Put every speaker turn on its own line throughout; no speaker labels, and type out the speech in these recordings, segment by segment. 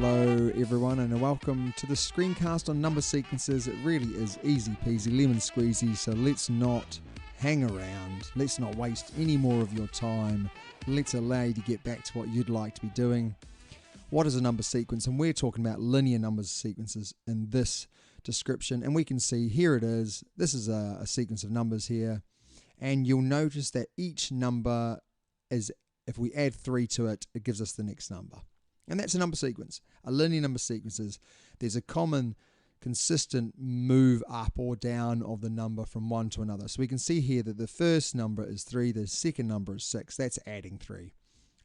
Hello everyone and welcome to the screencast on number sequences. It really is easy peasy lemon squeezy, so let's not hang around, let's not waste any more of your time, let's allow you to get back to what you'd like to be doing. What is a number sequence? And we're talking about linear numbers sequences in this description, and we can see here it is. This is a sequence of numbers here, and you'll notice that each number is, if we add 3 to it, it gives us the next number. And that's a number sequence. A linear number sequence is there's a common consistent move up or down of the number from one to another. So we can see here that the first number is 3, the second number is 6. That's adding 3.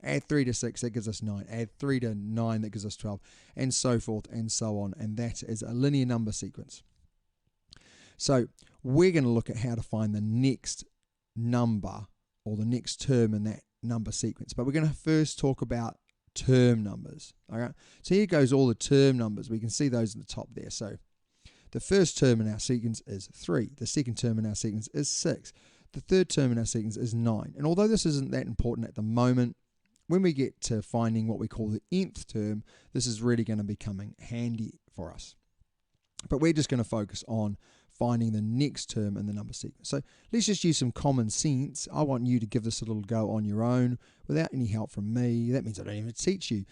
Add 3 to 6, that gives us 9. Add 3 to 9, that gives us 12, and so forth and so on. And that is a linear number sequence. So we're going to look at how to find the next number or the next term in that number sequence. But we're going to first talk about term numbers. Alright, so here goes all the term numbers. We can see those at the top there. So the first term in our sequence is 3. The second term in our sequence is 6. The third term in our sequence is 9. And although this isn't that important at the moment, when we get to finding what we call the nth term, this is really going to be coming handy for us. But we're just going to focus on finding the next term in the number sequence. So let's just use some common sense. I want you to give this a little go on your own without any help from me. That means I don't even teach you.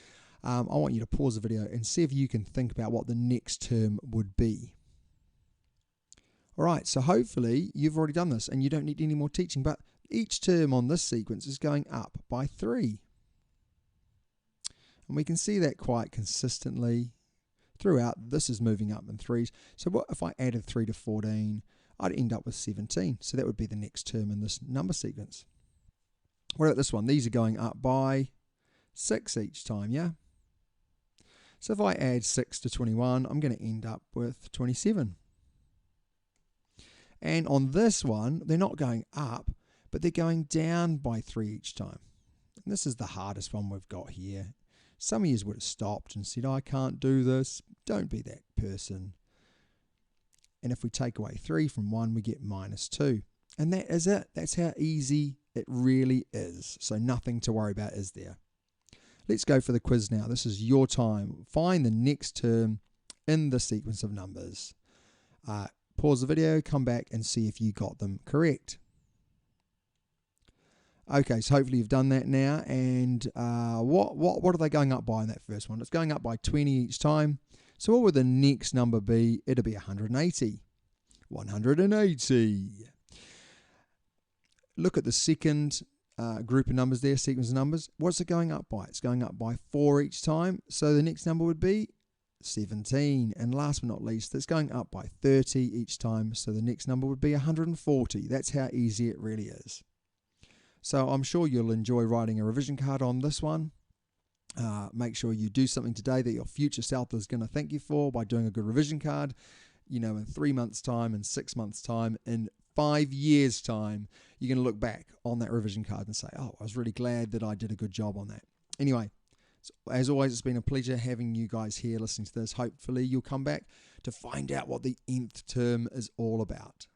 I want you to pause the video and see if you can think about what the next term would be. Alright, so hopefully you've already done this and you don't need any more teaching, but each term on this sequence is going up by 3. And we can see that quite consistently throughout. This is moving up in 3s. So what if I added 3 to 14? I'd end up with 17. So that would be the next term in this number sequence. What about this one? These are going up by 6 each time, yeah? So if I add 6 to 21, I'm going to end up with 27. And on this one, they're not going up, but they're going down by 3 each time. And this is the hardest one we've got here. Some of you would have stopped and said, I can't do this. Don't be that person. And if we take away 3 from 1, we get -2. And that is it. That's how easy it really is. So nothing to worry about, is there? Let's go for the quiz now. This is your time. Find the next term in the sequence of numbers. Pause the video, come back and see if you got them correct. Okay, so hopefully you've done that now. And what are they going up by in that first one? It's going up by 20 each time. So what would the next number be? It'll be 180. 180. Look at the second group of numbers there, sequence of numbers. What's it going up by? It's going up by 4 each time. So the next number would be 17. And last but not least, it's going up by 30 each time. So the next number would be 140. That's how easy it really is. So I'm sure you'll enjoy writing a revision card on this one. Make sure you do something today that your future self is going to thank you for by doing a good revision card. You know, in 3 months' time, in 6 months' time, in 5 years' time, you're going to look back on that revision card and say, oh, I was really glad that I did a good job on that. Anyway, as always, it's been a pleasure having you guys here listening to this. Hopefully you'll come back to find out what the nth term is all about.